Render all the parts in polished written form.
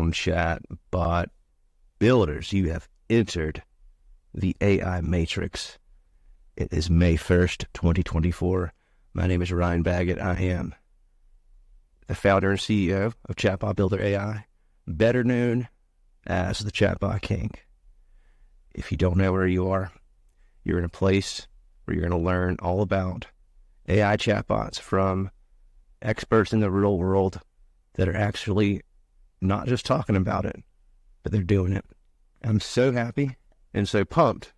on Chatbot Builders. You have entered the AI Matrix. It is May 1st, 2024. My name is Ryan Baggott. I am the founder and CEO of Chatbot Builder AI, better known as the Chatbot King. If you don't know where you are, you're in a place where you're going to learn all about AI chatbots from experts in the real world that are actually not just talking about it, but they're doing it. I'm so happy and so pumped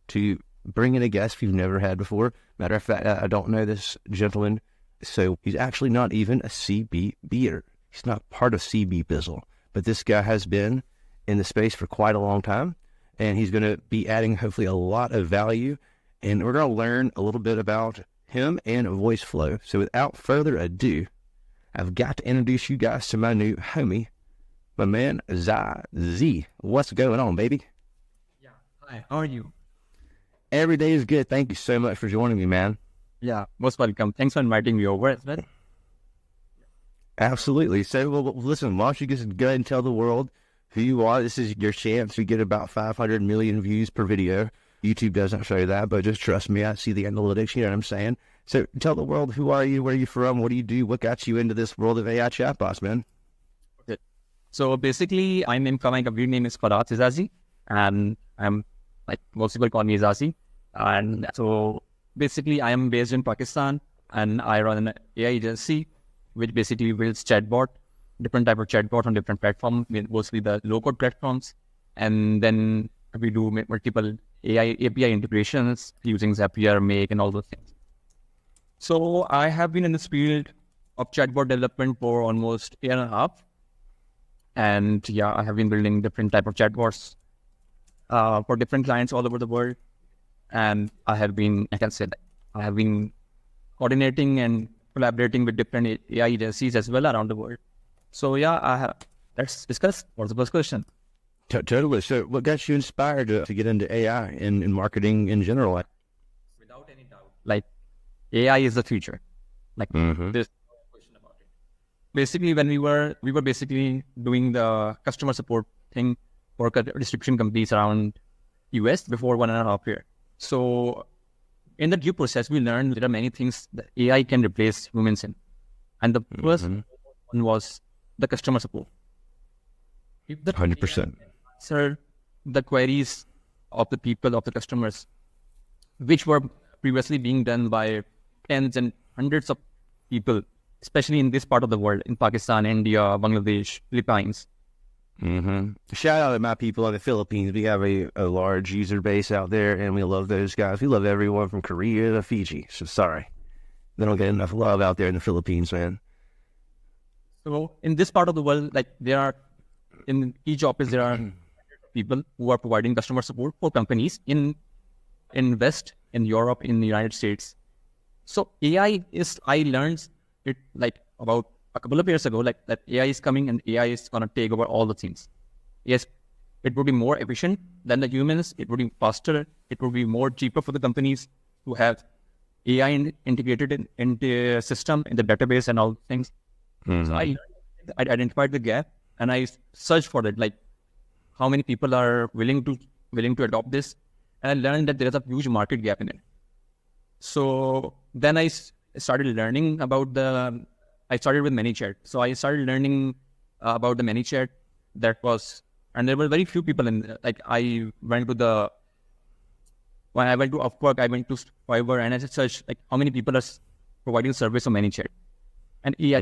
to bring in a guest you've never had before. Matter of fact, I don't know this gentleman, so he's actually not even a CBBer. He's not part of CB Bizzle, but this guy has been in the space for quite a long time, and he's going to be adding hopefully a lot of value, and we're going to learn a little bit about him and VoiceFlow. So without further ado, I've got to introduce you guys to my new homie, my man, Z. What's going on, baby? Yeah. Hi, how are you? Every day is good. Thank you so much for joining me, man. Yeah, most welcome. Thanks for inviting me over as well. Absolutely. So, well, listen, why don't you just go ahead and tell the world who you are? This is your chance to get about 500 million views per video. YouTube doesn't show that, but just trust me, I see the analytics, you know what I'm saying? So tell the world, who are you, where are you from, what do you do, what got you into this world of AI chatbots, man? Okay. So basically, my complete name is Farhat Izazi, and I'm, like, most people call me Izazi. And so basically, I am based in Pakistan, and I run an AI agency, which basically builds different type of chatbot on different platforms, mostly the low-code platforms. And then we do multiple AI API integrations using Zapier, Make, and all those things. So I have been in this field of chatbot development for almost a year and a half. And yeah, I have been building different type of chatbots for different clients all over the world. And I have been coordinating and collaborating with different AI agencies as well around the world. So yeah, let's discuss. What's the first question? Totally. So what got you inspired to get into AI and marketing in general? Without any doubt, like, AI is the future. Like, there's no question about it. Basically, when we were basically doing the customer support thing for distribution companies around US before 1.5 years. So in the due process, we learned there are many things that AI can replace humans in. And the first one was the customer support. If the 100%. answer the queries of the people, of the customers, which were previously being done by tens and hundreds of people, especially in this part of the world, in Pakistan, India, Bangladesh, Philippines. Shout out to my people in the Philippines. We have a large user base out there, and we love those guys. We love everyone from Korea to Fiji. So sorry, they don't get enough love out there in the Philippines, man. So in this part of the world, like, in each office, there are people who are providing customer support for companies in West, in Europe, in the United States. So I learned it like about a couple of years ago, like, that AI is coming and AI is going to take over all the things. Yes, it would be more efficient than the humans. It would be faster. It would be more cheaper for the companies to have AI integrated in the system, in the database and all things. So I identified the gap and I searched for it, like, how many people are willing to adopt this. And I learned that there's a huge market gap in it. So then I started learning about I started with ManyChat. So I started learning about the ManyChat and there were very few people when I went to Upwork, I went to Fiverr, and I searched, like, how many people are providing service on ManyChat and AI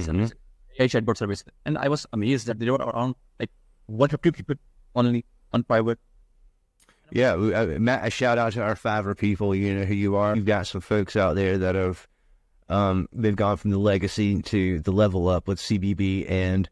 chatbot service. And I was amazed that there were around, like, 150 people only on Fiverr. Yeah, Matt, a shout out to our Fiverr people. You know who you are. You've got some folks out there that have they've gone from the legacy to the level up with CBB. And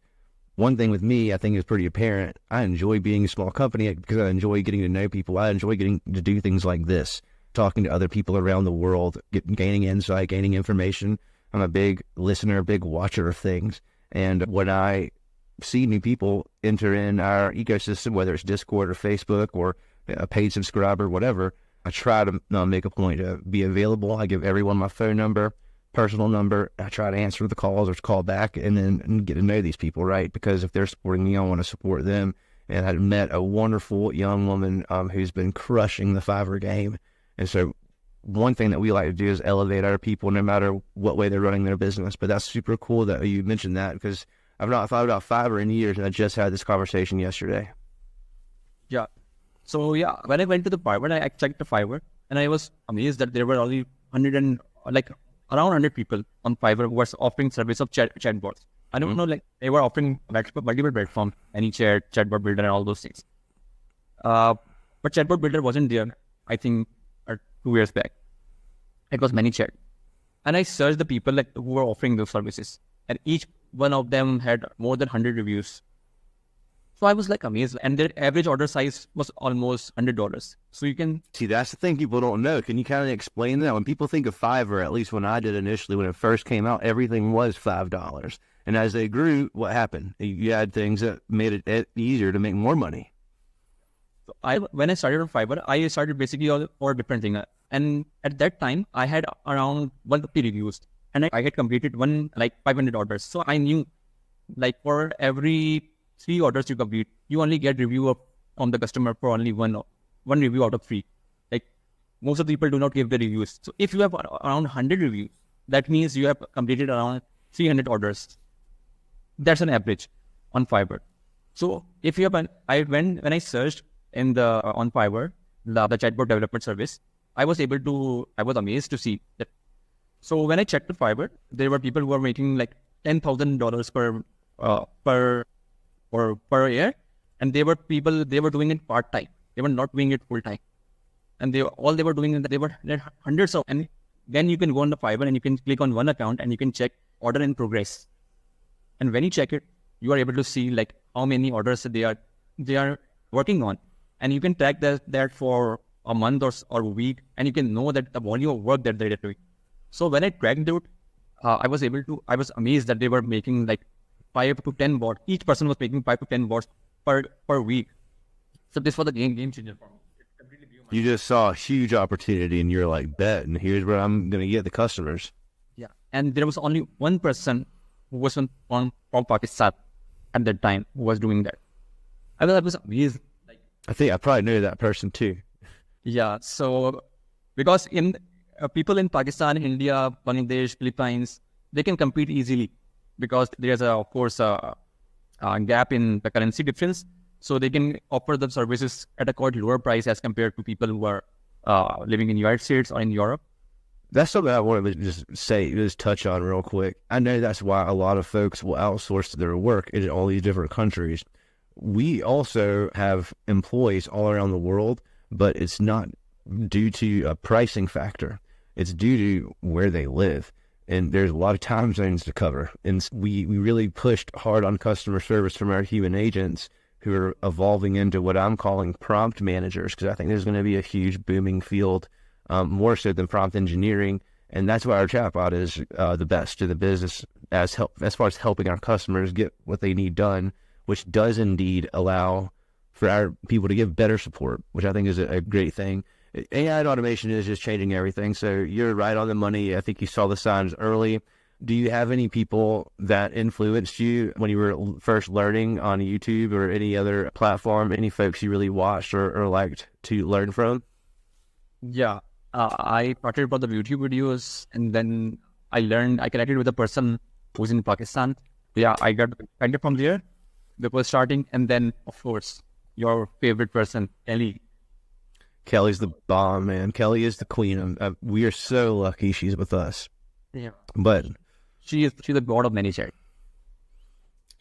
one thing with me, I think is pretty apparent. I enjoy being a small company because I enjoy getting to know people. I enjoy getting to do things like this, talking to other people around the world, gaining insight, gaining information. I'm a big listener, big watcher of things. And when I see new people enter in our ecosystem, whether it's Discord or Facebook or a paid subscriber, whatever, I try to make a point to be available. I give everyone my phone number. personal number. I try to answer the calls or call back and get to know these people, right? Because if they're supporting me, I want to support them. And I met a wonderful young woman who's been crushing the Fiverr game. And so one thing that we like to do is elevate our people no matter what way they're running their business. But that's super cool that you mentioned that, because I've not thought about Fiverr in years, and I just had this conversation yesterday. Yeah. So yeah, when I went to the Fiverr, I checked the Fiverr, and I was amazed that there were only 100 and like around 100 people on Fiverr who was offering service of chatbots. I don't know, like they were offering multiple platforms, AnyChat, Chatbot Builder, and all those things. But Chatbot Builder wasn't there, I think, 2 years back. It was ManyChat. And I searched the people like who were offering those services, and each one of them had more than 100 reviews. So I was like amazed, and their average order size was almost $100. So you can see, that's the thing people don't know. Can you kind of explain that? When people think of Fiverr, at least when I did initially, when it first came out, everything was $5. And as they grew, what happened? You had things that made it easier to make more money. So when I started on Fiverr, I started basically all for different things. And at that time, I had around 150 reviews, and I had completed 500 orders. So I knew, like, for every 3 orders you complete, you only get review from the customer for only one review out of 3. Like, most of the people do not give the reviews. So if you have around 100 reviews, that means you have completed around 300 orders. That's an average on Fiverr. So if you have when I searched in on Fiverr, the chatbot development service, I was amazed to see that. So when I checked the Fiverr, there were people who were making like $10,000 per year, and they were doing it part time. They were not doing it full time, and they were doing it. They were hundreds of. And then you can go on the Fiverr and you can click on one account and you can check order in progress. And when you check it, you are able to see like how many orders they are working on, and you can track that for a month or a week, and you can know that the volume of work that they're doing. So when I tracked it, I was amazed that they were making like 5 to 10 bots. Each person was making 5 to 10 bots per week. So this was the game changer for me. It completely blew my mind. You just saw a huge opportunity, and you're like, bet, and here's where I'm going to get the customers. Yeah, and there was only one person who was from Pakistan at that time who was doing that. I was amazed. I think I probably knew that person too. Yeah, so because in people in Pakistan, India, Bangladesh, Philippines, they can compete easily because there's of course a gap in the currency difference. So they can offer the services at a quite lower price as compared to people who are living in the United States or in Europe. That's something I wanted to just touch on real quick. I know that's why a lot of folks will outsource their work in all these different countries. We also have employees all around the world, but it's not due to a pricing factor. It's due to where they live. And there's a lot of time zones to cover. And we really pushed hard on customer service from our human agents, who are evolving into what I'm calling prompt managers, because I think there's going to be a huge booming field, more so than prompt engineering. And that's why our chatbot is the best to the business as far as helping our customers get what they need done, which does indeed allow for our people to give better support, which I think is a great thing. AI and automation is just changing everything. So you're right on the money. I think you saw the signs early. Do you have any people that influenced you when you were first learning on YouTube or any other platform? Any folks you really watched or liked to learn from? Yeah, I started about the YouTube videos, and then I connected with a person who's in Pakistan. Yeah, I got connected from there. They were starting, and then of course your favorite person, Kelly. Kelly's the bomb, man. Kelly is the queen. We are so lucky she's with us. Yeah, but she's the god of ManyChat.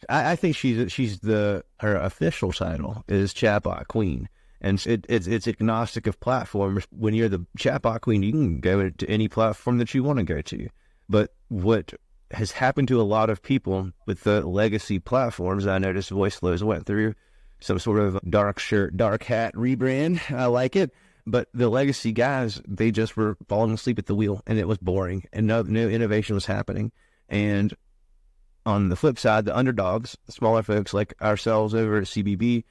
I think her official title is Chatbot Queen, and it's agnostic of platforms. When you're the Chatbot Queen, you can go to any platform that you want to go to. But what has happened to a lot of people with the legacy platforms, I noticed VoiceFlow went through some sort of dark shirt, dark hat rebrand. I like it. But the legacy guys, they just were falling asleep at the wheel, and it was boring, and no innovation was happening. And on the flip side, the underdogs, the smaller folks like ourselves over at CBB,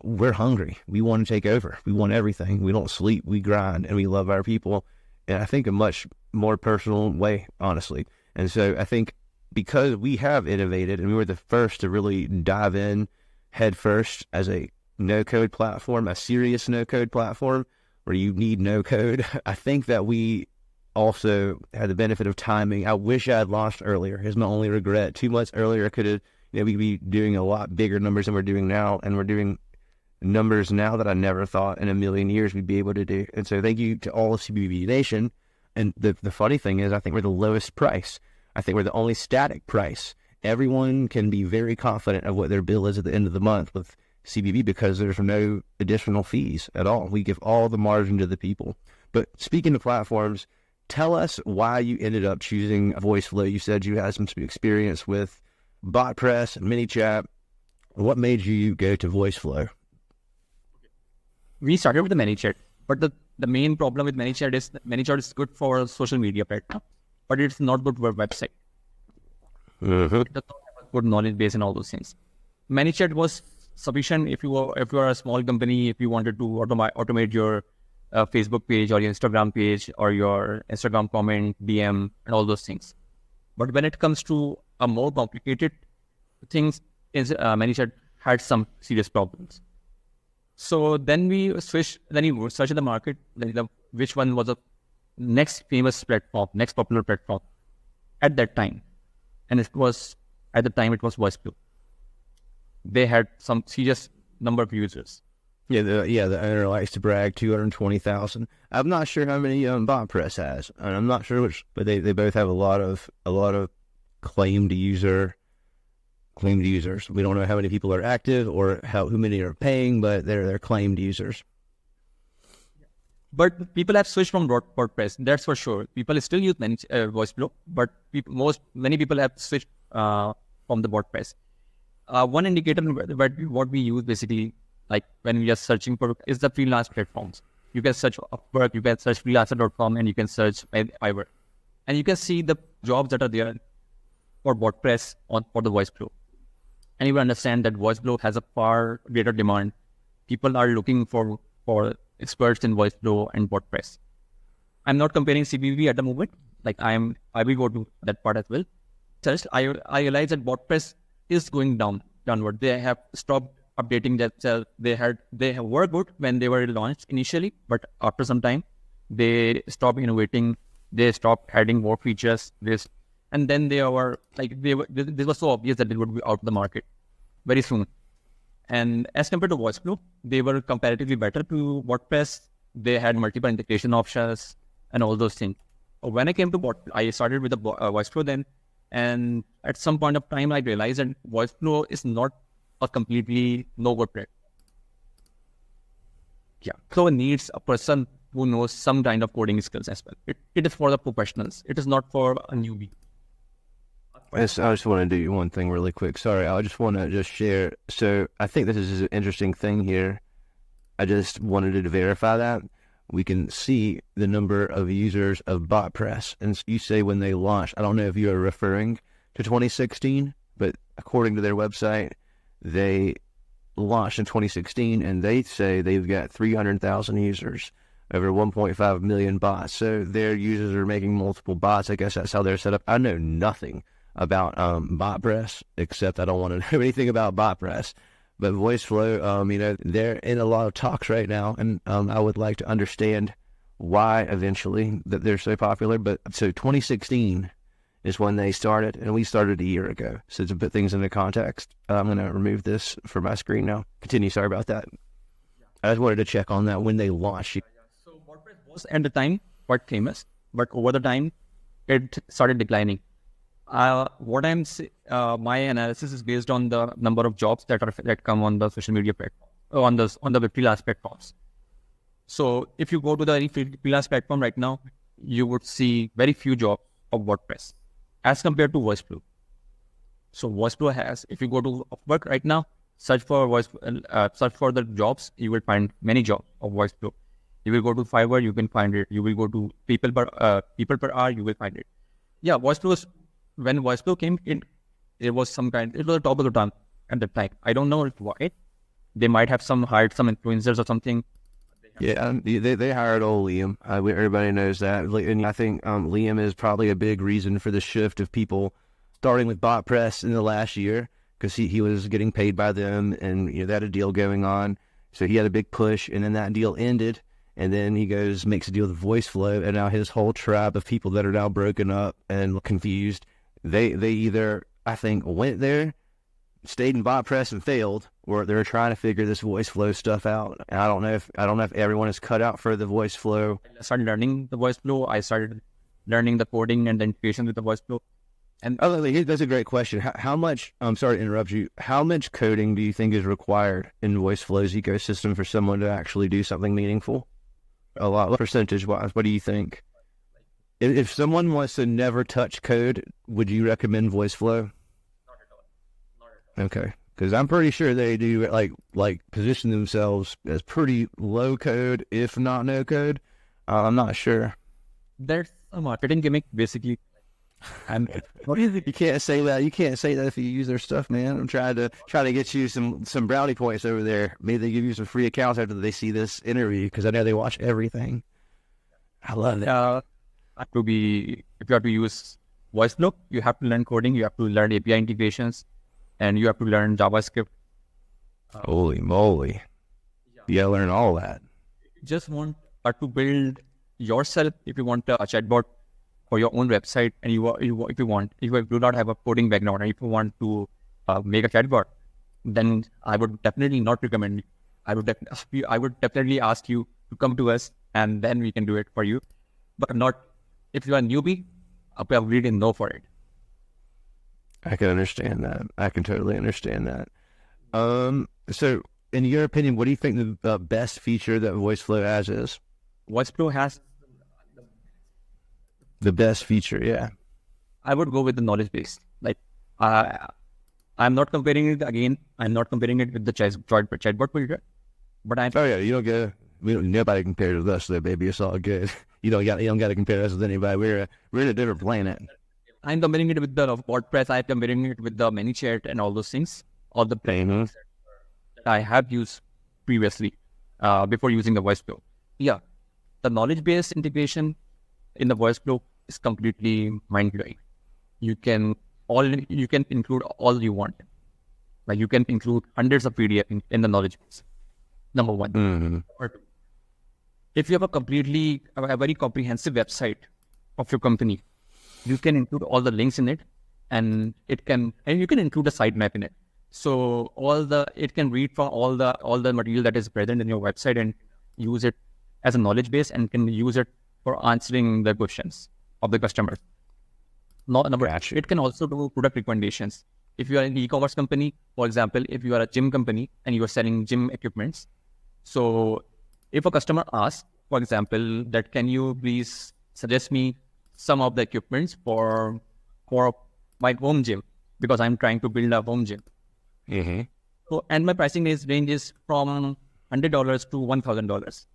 we're hungry. We want to take over. We want everything. We don't sleep. We grind, and we love our people. I think a much more personal way, honestly. And so I think because we have innovated and we were the first to really dive in head first as a no-code platform, a serious no-code platform where you need no code, I think that we also had the benefit of timing. I wish I had launched earlier. Is my only regret. 2 months earlier, I could have, we'd be doing a lot bigger numbers than we're doing now, and we're doing numbers now that I never thought in a million years we'd be able to do. And so thank you to all of CBB Nation. And the funny thing is, I think we're the lowest price. I think we're the only static price. Everyone can be very confident of what their bill is at the end of the month with CBB because there's no additional fees at all. We give all the margin to the people. But speaking of platforms, tell us why you ended up choosing VoiceFlow. You said you had some experience with BotPress and ManyChat. What made you go to VoiceFlow? We started with the ManyChat, but the main problem with ManyChat is that ManyChat is good for social media platform, but it's not good for a website. It does not have a good knowledge base and all those things. ManyChat was sufficient if you are a small company, if you wanted to automate your Facebook page or your Instagram page or your Instagram comment, DM, and all those things. But when it comes to a more complicated things, ManyChat had some serious problems. So then we switched, then you search in the market, which one was the next famous platform, next popular platform at that time. And at the time, it was VoiceFlow. They had some serious number of users. Yeah, the owner likes to brag 220,000. I'm not sure how many BotPress has, and I'm not sure which, but they both have a lot of claimed users. We don't know how many people are active or how many are paying, but they're claimed users. But people have switched from WordPress, that's for sure. People still use VoiceFlow, but many people have switched from the WordPress. One indicator what we use basically, like when we are searching for, is the freelance platforms. You can search Upwork, you can search freelancer.com, and you can search Fiverr. And you can see the jobs that are there for WordPress for the VoiceFlow. And you will understand that VoiceFlow has a far greater demand. People are looking for experts in VoiceFlow and WordPress. I'm not comparing CBV at the moment. Like I will go to that part as well. First, I realized that WordPress is going downward. They have stopped updating themselves. They were good when they were launched initially, but after some time, they stopped innovating. They stopped adding more features. And then this was so obvious that they would be out of the market very soon. And as compared to VoiceFlow, they were comparatively better to WordPress. They had multiple integration options and all those things. When I came to I started with the VoiceFlow then, and at some point of time, I realized that VoiceFlow is not a completely no-code platform. Yeah, so it needs a person who knows some kind of coding skills as well. It is for the professionals. It is not for a newbie. I just want to do one thing really quick. Sorry, I just want to share. So I think this is an interesting thing here. I just wanted to verify that. We can see the number of users of BotPress. And you say when they launched, I don't know if you are referring to 2016, but according to their website, they launched in 2016 and they say they've got 300,000 users, over 1.5 million bots. So their users are making multiple bots. I guess that's how they're set up. I know nothing about BotPress, except I don't want to know anything about BotPress. But VoiceFlow, they're in a lot of talks right now, and I would like to understand why eventually that they're so popular. But so 2016 is when they started, and we started a year ago. So to put things into context, I'm going to remove this from my screen now. Continue. Sorry about that. I just wanted to check on that when they launched. So WordPress was at the time quite famous, but over the time it started declining. My analysis is based on the number of jobs that come on the social media platform, on the freelance platforms. So if you go to the freelance platform right now, you would see very few jobs of WordPress as compared to VoiceFlow. So VoiceFlow has, if you go to Upwork right now, search for the jobs, you will find many jobs of VoiceFlow. You will go to Fiverr, you can find it. You will go to people per hour, you will find it. Yeah, when VoiceFlow came in, it was a top of the tongue at the time. I don't know why. They might have hired some influencers or something. Yeah, they hired old Liam. Everybody knows that, and I think Liam is probably a big reason for the shift of people starting with BotPress in the last year, because he was getting paid by them, and they had a deal going on, so he had a big push, and then that deal ended, and then he makes a deal with VoiceFlow, and now his whole tribe of people that are now broken up and confused, they either, I think, went there, stayed in BotPress and failed, or they're trying to figure this VoiceFlow stuff out. And I don't know if everyone is cut out for the VoiceFlow. I started learning the VoiceFlow. I started learning the coding and the integration with the VoiceFlow. And that's a great question. How much? I'm sorry to interrupt you. How much coding do you think is required in VoiceFlow's ecosystem for someone to actually do something meaningful? A lot, percentage-wise. What do you think? If someone wants to never touch code, would you recommend VoiceFlow? Not at all. Okay, because I'm pretty sure they do like position themselves as pretty low code, if not no code. I'm not sure. There's a marketing gimmick, basically. And you can't say that. You can't say that if you use their stuff, man. I'm trying to get you some brownie points over there. Maybe they give you some free accounts after they see this interview, because I know they watch everything. I love that. If you have to use VoiceFlow, you have to learn coding, you have to learn API integrations, and you have to learn JavaScript. Holy moly. You gotta learn all that. You just want to build yourself, if you want a chatbot for your own website, and if you do not have a coding background, and if you want to make a chatbot, then I would definitely not recommend you. I would definitely ask you to come to us, and then we can do it for you. But not if you are a newbie, I really no for it. I can understand that. I can totally understand that. So, in your opinion, what do you think the best feature that VoiceFlow has is? VoiceFlow has the best feature, yeah. I would go with the knowledge base. I'm not comparing it again. I'm not comparing it with the Chatbot Builder, but I'm. Oh yeah, you don't get. Nobody compares with us, though, baby. It's all good. You don't got to compare us with anybody. We're in a different planet. I'm comparing it with the WordPress. I'm comparing it with the ManyChat and all those things. All the plugins that I have used previously before using the VoiceFlow. Yeah, the knowledge-based integration in the VoiceFlow is completely mind-blowing. You can include all you want. Like you can include hundreds of PDF in the knowledge base. Number one. Or two. If you have a very comprehensive website of your company, you can include all the links in it, and you can include a sitemap in it. So it can read from all the material that is present in your website and use it as a knowledge base, and can use it for answering the questions of the customers. It can also do product recommendations. If you are an e-commerce company, for example, if you are a gym company and you are selling gym equipments, so if a customer asks, for example, that can you please suggest me some of the equipments for my home gym, because I'm trying to build a home gym. Mm-hmm. So, and my pricing ranges from $100 to $1,000.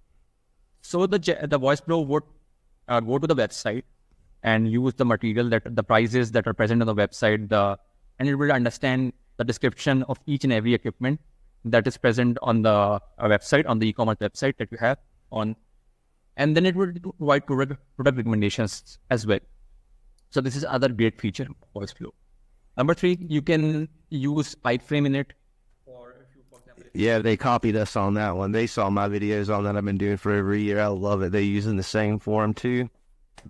So the VoiceFlow would go to the website and use the material the prices that are present on the website, and it will understand the description of each and every equipment that is present on the website, on the e-commerce website that you have on, and then it will provide product recommendations as well. So this is other great feature of VoiceFlow. Number 3, you can use iframe in it. Yeah, they copied us on that one. They saw my videos on that I've been doing for over a year. I love it. They're using the same form too.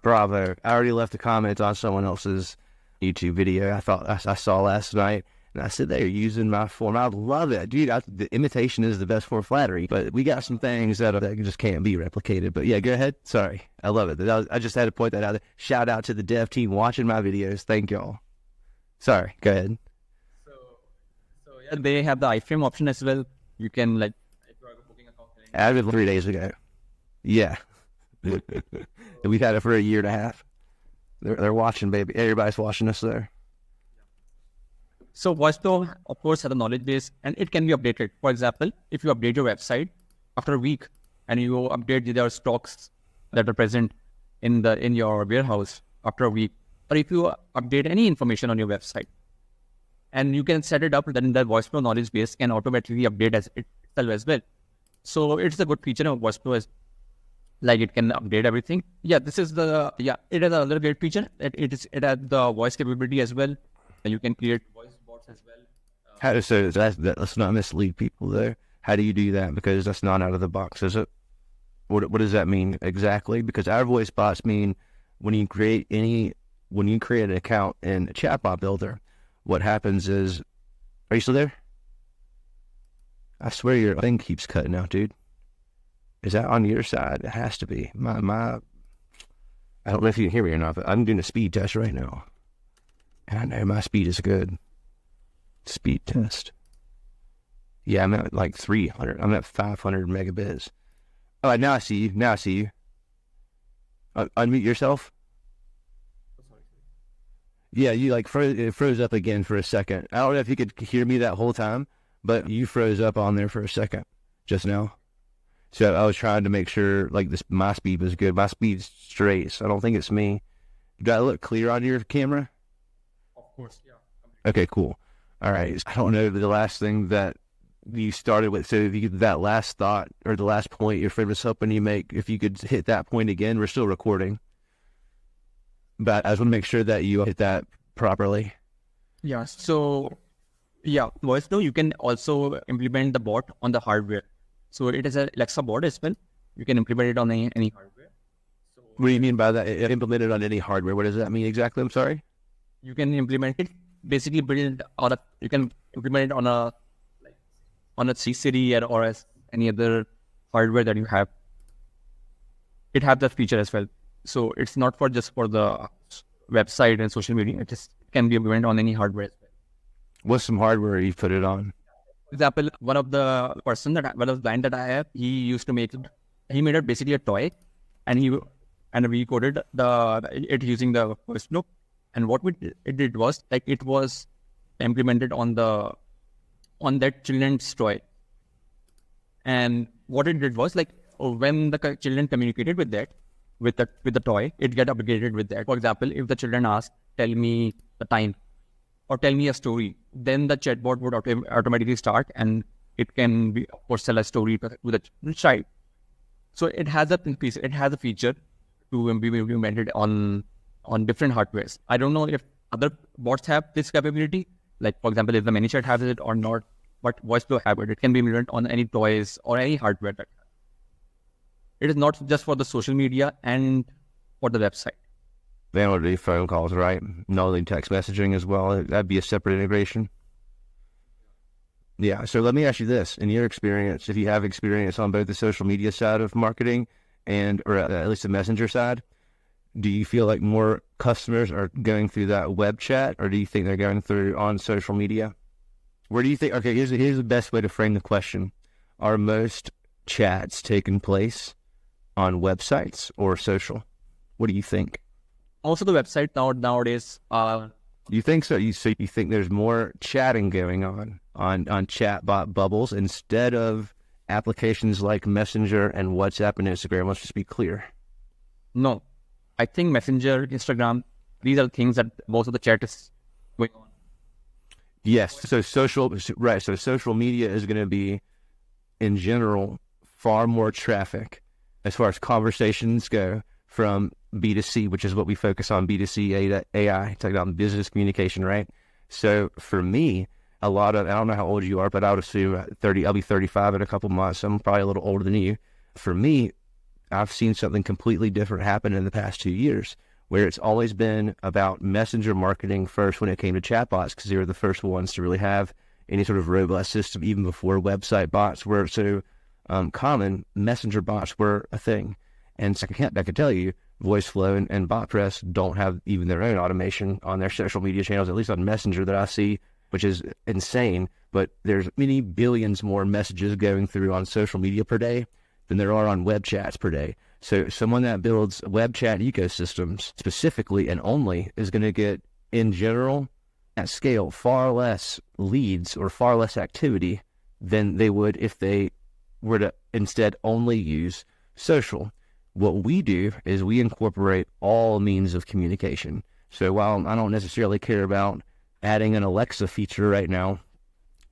Bravo. I already left a comment on someone else's YouTube video I saw last night, and I said they're using my form. I love it. Dude, the imitation is the best form of flattery, but we got some things that just can't be replicated. But yeah, go ahead. Sorry. I love it. I just had to point that out there. Shout out to the dev team watching my videos. Thank y'all. Sorry. Go ahead. So yeah, they have the iframe option as well. You can if you are booking account. Added 3 days ago. Yeah. We've had it for a year and a half. They're watching, baby. Everybody's watching us there. So VoiceFlow, of course, has a knowledge base, and it can be updated. For example, if you update your website after a week, and you update their stocks that are present in your warehouse after a week, or if you update any information on your website, and you can set it up, then the VoiceFlow knowledge base can automatically update as itself as well. So it's a good feature of VoiceFlow is like it can update everything. Yeah, this is it has another great feature. It has the voice capability as well. You can create voice bots as well. So let's not mislead people there. How do you do that? Because that's not out of the box, is it? What does that mean exactly? Because our voice bots mean when you create an account in Chatbot Builder, what happens is, are you still there? I swear your thing keeps cutting out, dude. Is that on your side? It has to be. I don't know if you can hear me or not, but I'm doing a speed test right now. And I know my speed is good. Speed test. Yeah, I'm at like 300. I'm at 500 megabits. Oh, now I see you. Unmute yourself. Yeah, you like it froze up again for a second. I don't know if you could hear me that whole time, but you froze up on there for a second just now. So I was trying to make sure like my speed was good. My speed's straight, so I don't think it's me. Do I look clear on your camera? Of course, yeah. Okay, cool. All right. I don't know the last thing that you started with. So if you could, that last thought or the last point your friend was hoping you make, if you could hit that point again, we're still recording. But I just want to make sure that you hit that properly. Yeah. So yeah, VoiceFlow, you can also implement the bot on the hardware. So it is an Alexa bot as well. You can implement it on any hardware. So what do you mean by that? Implement it on any hardware. What does that mean exactly? I'm sorry. You can implement it, basically you can implement it on a C-Series or as any other hardware that you have. It has that feature as well. So it's not just for the website and social media. It just can be implemented on any hardware as well. What's some hardware you put it on? For example, one of the client that I have, he made it basically a toy, and we coded it using the VoiceFlow. And what it did was like it was implemented on that children's toy. And what it did was like when the children communicated with the toy, it get updated with that. For example, if the children ask, tell me the time or tell me a story, then the chatbot would automatically start, and it can be, of course, tell a story to the child. So it has a feature to be implemented on different hardwares. I don't know if other bots have this capability. Like, for example, if the ManyChat has it or not, but VoiceFlow have it. It can be implemented on any toys or any hardware that it is not just for the social media and for the website. Then would be phone calls, right? Not only text messaging as well. That'd be a separate integration. Yeah. So let me ask you this: in your experience, if you have experience on both the social media side of marketing or at least the messenger side, do you feel like more customers are going through that web chat, or do you think they're going through on social media? Where do you think? Okay, here's the best way to frame the question: are most chats taking place on websites or social? What do you think? Also, the website nowadays. You think so? You think there's more chatting going on chatbot bubbles instead of applications like Messenger and WhatsApp and Instagram? Let's just be clear. No, I think Messenger, Instagram, these are things that most of the chat is going on. Yes. So social media is going to be, in general, far more traffic as far as conversations go from B2C, which is what we focus on, B2C AI, talking about business communication, right? So for me, I don't know how old you are, but I would assume 30, I'll be 35 in a couple months. I'm probably a little older than you. For me, I've seen something completely different happen in the past 2 years, where it's always been about messenger marketing first when it came to chatbots, because they were the first ones to really have any sort of robust system. Even before website bots were so common, messenger bots were a thing. And so I can tell you, VoiceFlow and BotPress don't have even their own automation on their social media channels, at least on Messenger that I see, which is insane. But there's many billions more messages going through on social media per day than there are on web chats per day. So someone that builds web chat ecosystems specifically and only is going to get, in general, at scale, far less leads or far less activity than they would if they were to instead only use social. What we do is we incorporate all means of communication. So while I don't necessarily care about adding an Alexa feature right now,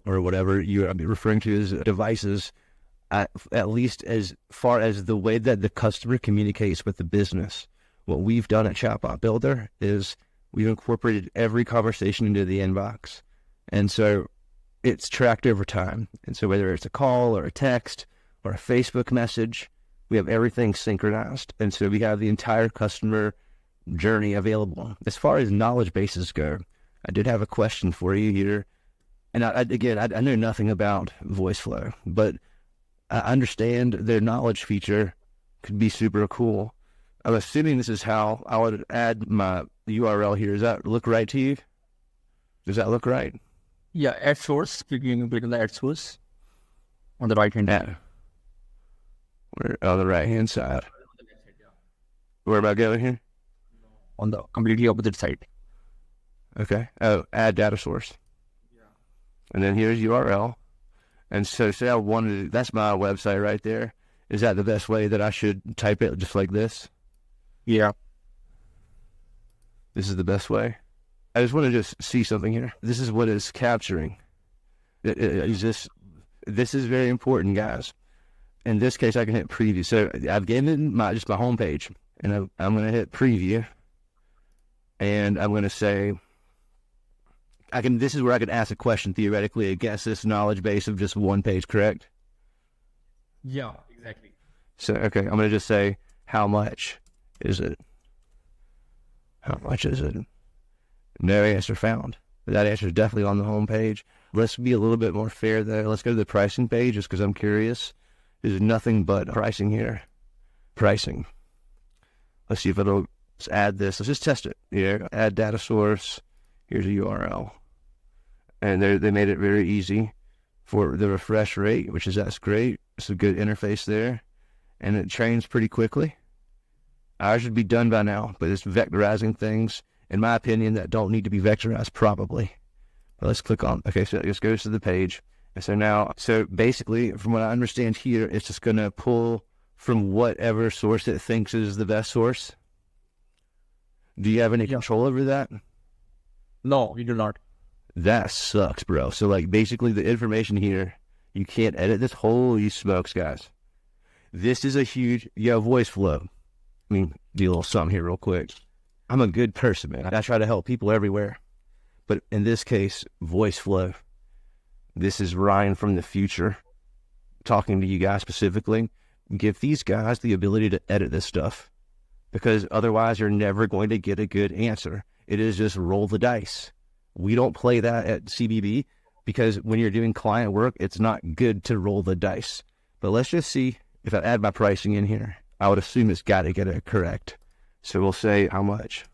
or whatever you're referring to as devices, at least as far as the way that the customer communicates with the business, what we've done at Chatbot Builder is we've incorporated every conversation into the inbox. And so it's tracked over time. And so whether it's a call or a text or a Facebook message, we have everything synchronized. And so we have the entire customer journey available. As far as knowledge bases go, I did have a question for you here. And I know nothing about VoiceFlow, but I understand their knowledge feature could be super cool. I'm assuming this is how I would add my URL here. Does that look right to you? Does that look right? Yeah, add source. Click on the add source on the right hand side. We're on the right hand side. Where am I going here? On the completely opposite side. Okay. Oh, add data source. Yeah. And then here's URL. And so say I wanted, that's my website right there. Is that the best way that I should type it, just like this? Yeah. This is the best way. I just want to just see something here. This is what it's capturing. This is very important, guys. In this case, I can hit preview. So I've given my home page, and I'm going to hit preview, and I'm going to say, this is where I could ask a question theoretically against this knowledge base of just one page, correct? Yeah, exactly. So, okay, I'm going to just say, how much is it? How much is it? No answer found. That answer is definitely on the home page. Let's be a little bit more fair there. Let's go to the pricing page just because I'm curious. There's nothing but pricing here. Pricing. Let's see if let's add this. Let's just test it. Yeah, add data source. Here's a URL. And they made it very easy for the refresh rate, that's great. It's a good interface there. And it trains pretty quickly. Ours should be done by now, but it's vectorizing things, in my opinion, that don't need to be vectorized probably. But let's click on, okay, so it just goes to the page. And so basically, from what I understand here, it's just going to pull from whatever source it thinks is the best source. Do you have any control over that? No, you do not. That sucks, bro. So like basically the information here, you can't edit this. Holy smokes, guys. This is a huge, VoiceFlow. I mean, do a little something here real quick. I'm a good person, man. I try to help people everywhere. But in this case, VoiceFlow. This is Ryan from the future talking to you guys specifically. Give these guys the ability to edit this stuff, because otherwise you're never going to get a good answer. It is just roll the dice. We don't play that at CBB because when you're doing client work, it's not good to roll the dice. But let's just see if I add my pricing in here. I would assume it's got to get it correct. So we'll say, how much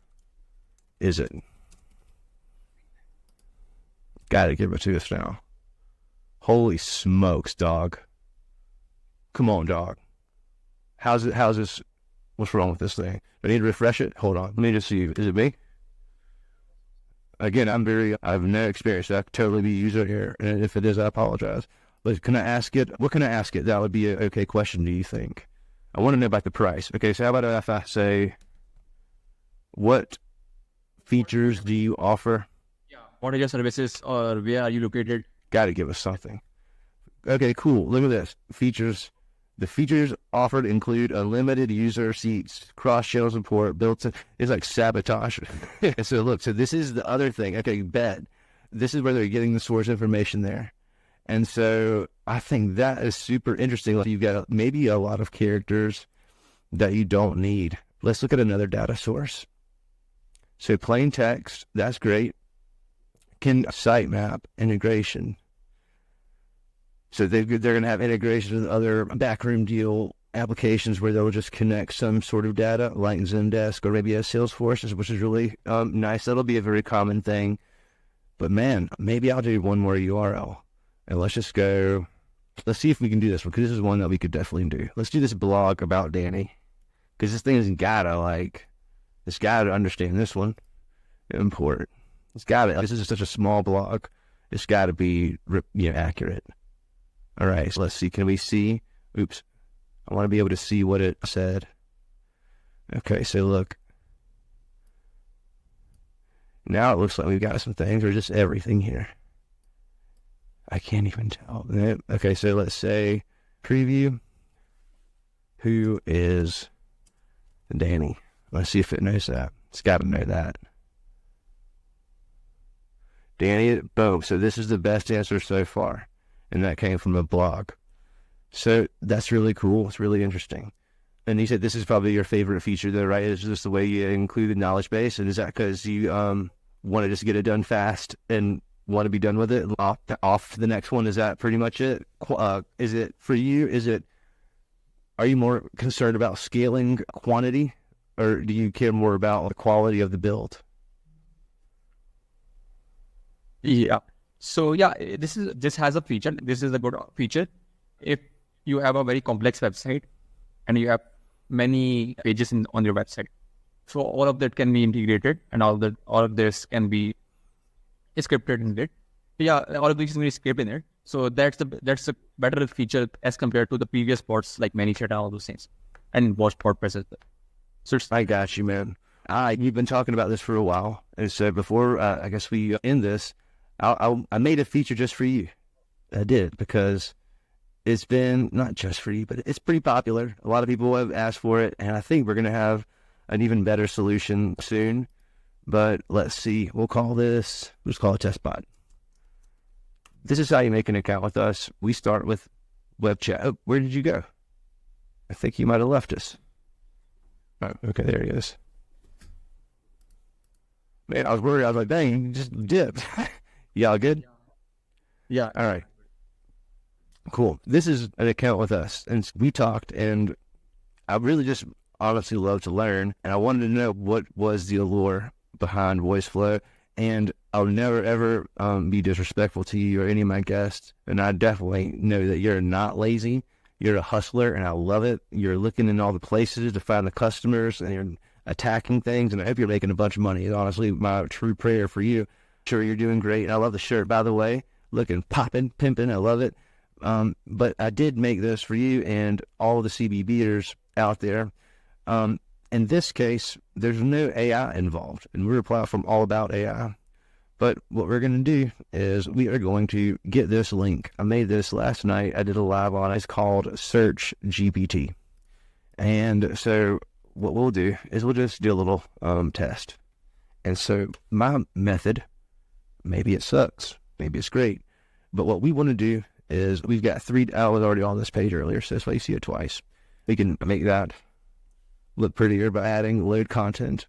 is it? Got to give it to us now. Holy smokes, dog. Come on, dog. How's this? What's wrong with this thing? I need to refresh it? Hold on. Let me just see. Is it me? Again, I have no experience. That could totally be user error. And if it is, I apologize. But can I ask it? What can I ask it? That would be an okay question, do you think? I want to know about the price. Okay, so how about if I say, what features do you offer? Yeah. What are your services, or where are you located? Got to give us something. Okay, cool. Look at this. Features. The features offered include unlimited user seats, cross-channel support, built-in. It's like sabotage. So look, so this is the other thing. Okay, bet. This is where they're getting the source information there. And so I think that is super interesting. Like you've got maybe a lot of characters that you don't need. Let's look at another data source. So plain text, that's great. Can sitemap integration. So they're going to have integration with other backroom deal applications where they'll just connect some sort of data, like Zendesk or maybe a Salesforce, which is really nice. That'll be a very common thing. But man, maybe I'll do one more URL. And let's just go, let's see if we can do this one, because this is one that we could definitely do. Let's do this blog about Danny, because this thing has it's got to understand this one. Import. This is such a small blog. It's got to be, accurate. All right, so let's see. Can we see? Oops. I want to be able to see what it said. Okay, so look. Now it looks like we've got some things, or just everything here. I can't even tell. Okay, so let's say preview. Who is Danny? Let's see if it knows that. It's got to know that. Danny, boom. So this is the best answer so far. And that came from a blog. So that's really cool. It's really interesting. And you said this is probably your favorite feature though, right? Is just the way you include the knowledge base? And is that because you want to just get it done fast and want to be done with it and off to the next one? Is that pretty much it? Is it for you? Are you more concerned about scaling quantity, or do you care more about the quality of the build? Yeah. So yeah, this has a feature. This is a good feature. If you have a very complex website and you have many pages on your website, so all of that can be integrated, and all of this can be scripted in it. Yeah, all of this can be scripted in it. So that's a better feature as compared to the previous bots like ManyChat and all those things, and watch WordPress as well. So I got you, man. You've been talking about this for a while, and so before I guess we end this, I made a feature just for you. I did, because it's been not just for you, but it's pretty popular. A lot of people have asked for it, and I think we're going to have an even better solution soon. But let's see. We'll call it Chatbot. This is how you make an account with us. We start with web chat. Oh, where did you go? I think he might have left us. Oh, okay, there he is. Man, I was worried. I was like, dang, you just dipped. Y'all good? yeah. All right. Cool. This is an account with us. And we talked, and I really just honestly love to learn. And I wanted to know what was the allure behind VoiceFlow. And I'll never, ever be disrespectful to you or any of my guests. And I definitely know that you're not lazy. You're a hustler, and I love it. You're looking in all the places to find the customers, and you're attacking things. And I hope you're making a bunch of money. It's honestly my true prayer for you. Sure, you're doing great. And I love the shirt, by the way. Looking popping, pimping. I love it. But I did make this for you and all the CBBers out there. In this case, there's no AI involved, and we're a platform all about AI. But what we're going to do is we are going to get this link. I made this last night. I did a live on it. It's called Search GPT. And so what we'll do is we'll just do a little test. And so my method, maybe it sucks, maybe it's great. But what we want to do is we've got I was already on this page earlier, so that's why you see it twice. We can make that look prettier by adding load content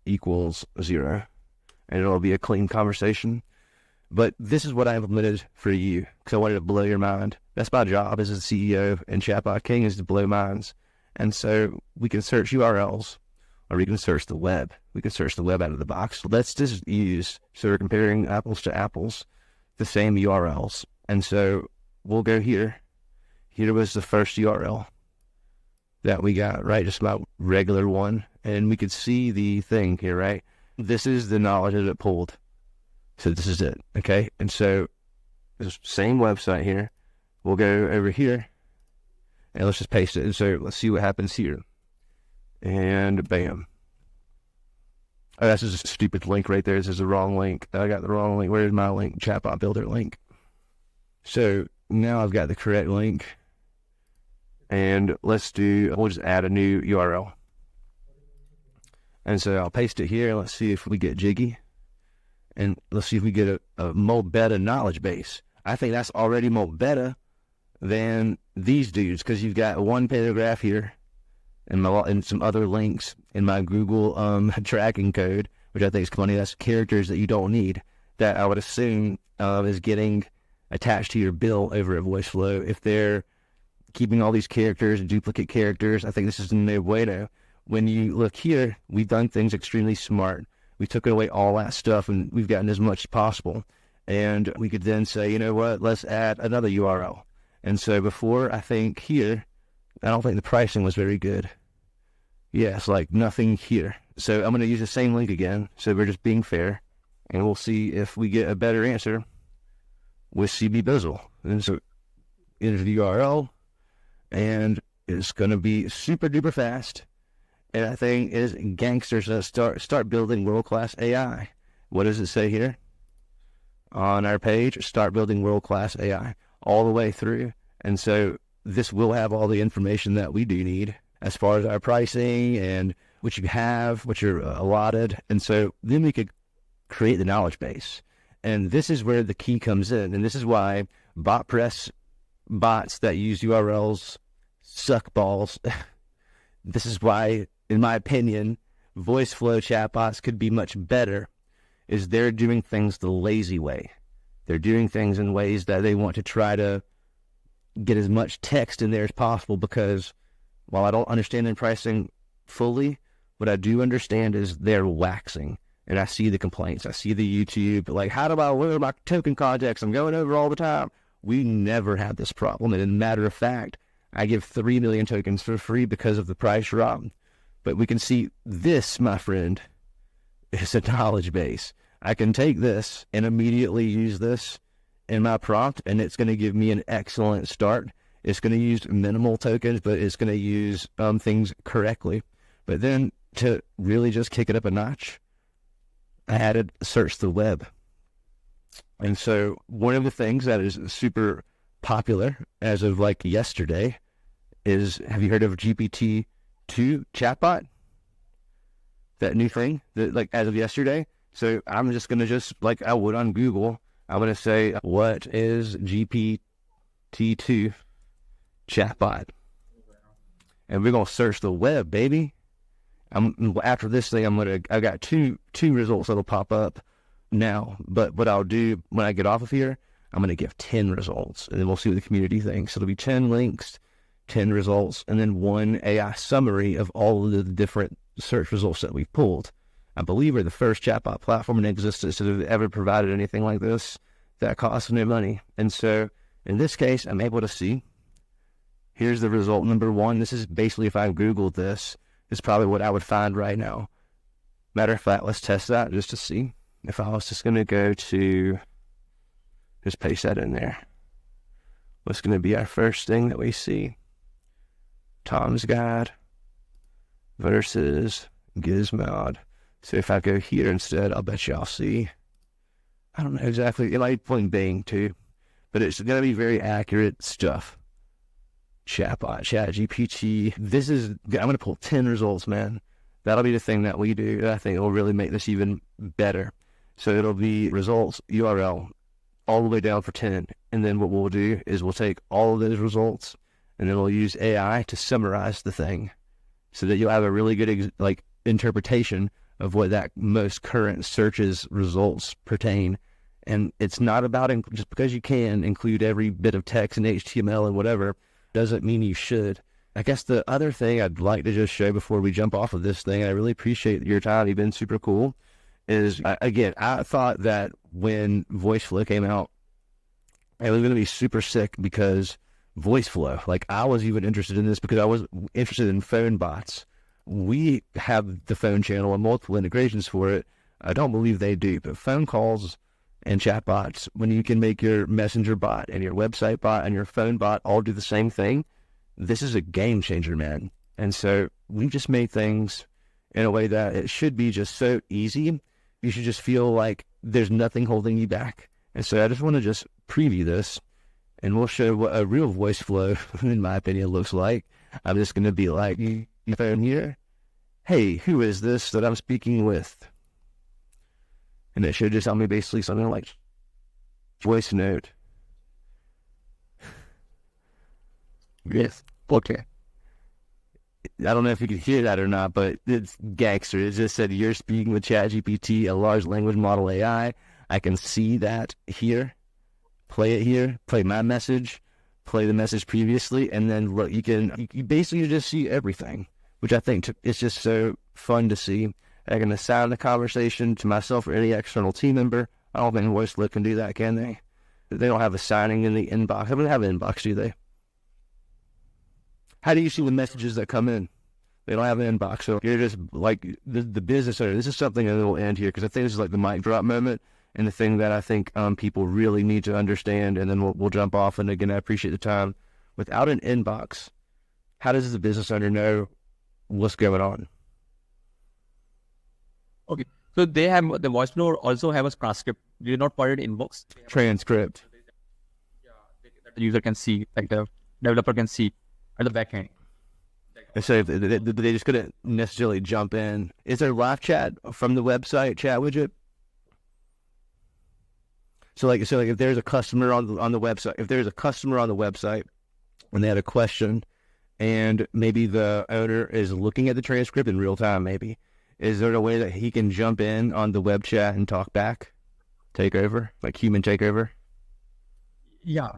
equals 0. And it'll be a clean conversation. But this is what I implemented for you, because I wanted to blow your mind. That's my job as a CEO and Chatbot King, is to blow minds. And so we can search URLs, or we can search the web. We can search the web out of the box. Let's just use, so we're comparing apples to apples, the same URLs. And so we'll go here. Here was the first URL that we got, right? Just about regular one. And we could see the thing here, right? This is the knowledge that it pulled. So this is it, okay? And so this same website here. We'll go over here and let's just paste it. And so let's see what happens here. And bam. Oh, that's just a stupid link right there. This is the wrong link. I got the wrong link. Where's my link? Chatbot Builder link. So now I've got the correct link. And we'll just add a new URL. And so I'll paste it here. Let's see if we get jiggy. And let's see if we get a more better knowledge base. I think that's already more better than these dudes, because you've got one paragraph here and some other links in my Google tracking code, which I think is funny. That's characters that you don't need, that I would assume is getting attached to your bill over at VoiceFlow. If they're keeping all these characters, duplicate characters, I think this is no bueno. When you look here, we've done things extremely smart. We took away all that stuff, and we've gotten as much as possible. And we could then say, you know what, let's add another URL. And so before, I think here, I don't think the pricing was very good. Yeah, it's like nothing here. So I'm going to use the same link again. So we're just being fair. And we'll see if we get a better answer with CB Bizzle. And so enter the URL, and it's going to be super duper fast. And I think is gangsters that start building world-class AI. What does it say here? On our page, start building world-class AI all the way through. And so this will have all the information that we do need as far as our pricing and what you have, what you're allotted. And so then we could create the knowledge base. And this is where the key comes in. And this is why bot press bots that use URLs suck balls. This is why, in my opinion, VoiceFlow chatbots could be much better, is they're doing things the lazy way. They're doing things in ways that they want to try to get as much text in there as possible, because while I don't understand their pricing fully, what I do understand is they're waxing. And I see the complaints. I see the YouTube, like, how do I lower my token context? I'm going over all the time. We never have this problem. And as a matter of fact, I give 3 million tokens for free because of the price drop. But we can see this, my friend, is a knowledge base. I can take this and immediately use this in my prompt, and it's going to give me an excellent start. It's going to use minimal tokens, but it's going to use things correctly. But then to really just kick it up a notch, I added search the web. And so one of the things that is super popular as of like yesterday is, have you heard of GPT-2 chatbot? That new thing that, like, as of yesterday. So I'm just going to, just like I would on Google, I'm going to say, what is GPT-2 chatbot? And we're going to search the web, baby. After this thing, I got two results that'll pop up now. But what I'll do when I get off of here, I'm going to give 10 results, and then we'll see what the community thinks. So it'll be 10 links, 10 results, and then one AI summary of all of the different search results that we've pulled. I believe we're the first chatbot platform in existence that have ever provided anything like this that costs no money. And so in this case, I'm able to see, here's the result number one. This is basically, if I Googled this, is probably what I would find right now. Matter of fact, let's test that just to see. If I was just going to go to, just paste that in there. What's going to be our first thing that we see? Tom's Guide versus Gizmod. So if I go here instead, I'll bet you I'll see, I don't know exactly, it might point Bing too, but it's going to be very accurate stuff. Chatbot, ChatGPT. This is, I'm going to pull 10 results, man. That'll be the thing that we do. I think it'll really make this even better. So it'll be results, URL, all the way down for 10. And then what we'll do is we'll take all of those results, and then we'll use AI to summarize the thing so that you'll have a really good interpretation of what that most current search's results pertain. And it's not about, just because you can include every bit of text and HTML and whatever, doesn't mean you should. I guess the other thing I'd like to just show before we jump off of this thing, I really appreciate your time, you've been super cool, is, again, I thought that when VoiceFlow came out, it was going to be super sick because VoiceFlow, like, I was even interested in this because I was interested in phone bots. We have the phone channel and multiple integrations for it. I don't believe they do, but phone calls and chatbots, when you can make your messenger bot and your website bot and your phone bot all do the same thing, this is a game changer, man. And so we've just made things in a way that it should be just so easy. You should just feel like there's nothing holding you back. And so I just want to just preview this, and we'll show what a real VoiceFlow, in my opinion, looks like. I'm just going to be like, phone here, hey, who is this that I'm speaking with? And it should just tell me basically something like voice note. Yes. Okay. I don't know if you can hear that or not, but it's gangster. It just said, you're speaking with ChatGPT, a large language model AI. I can see that here. Play it here. Play my message. Play the message previously. And then look, you basically just see everything, which I think it's just so fun to see. I can assign the conversation to myself or any external team member. I don't think VoiceFlow can do that, can they? They don't have a signing in the inbox. They don't have an inbox, do they? How do you see the messages that come in? They don't have an inbox. So you're just like the business owner. This is something that will end here because I think this is like the mic drop moment and the thing that I think people really need to understand. And then we'll jump off. And again, I appreciate the time. Without an inbox, how does the business owner know what's going on? Okay, so they have the VoiceFlow also have a transcript. You did not put it in inbox. Transcript. Yeah, that the user can see like the developer can see at the back end. And so they just couldn't necessarily jump in. Is there live chat from the website chat widget? So like if there's a customer on the website, and they had a question, and maybe the owner is looking at the transcript in real time, maybe, is there a way that he can jump in on the web chat and talk back, take over, like human takeover? Yeah.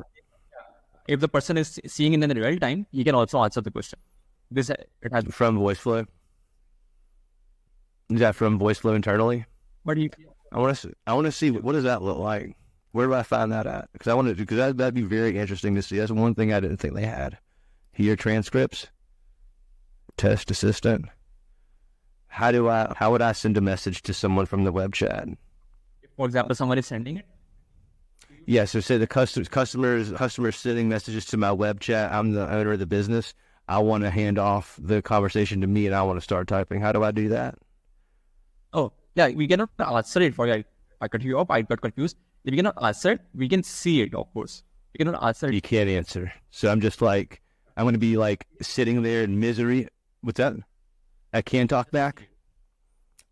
If the person is seeing it in real time, he can also answer the question. It has from VoiceFlow. Is that from VoiceFlow internally? But I want to see what does that look like. Where do I find that at? Because that'd be very interesting to see. That's one thing I didn't think they had. Here, transcripts, test assistant. How would I send a message to someone from the web chat? For example, someone is sending it. Yeah, so say the customers sending messages to my web chat. I'm the owner of the business. I want to hand off the conversation to me, and I want to start typing. How do I do that? Oh, yeah, we cannot answer it for you. I cut you off. I got confused. If we cannot answer it, we can see it, of course. We cannot answer it. You can't answer. So I'm just like, I'm going to be like sitting there in misery. What's that? I can't talk back?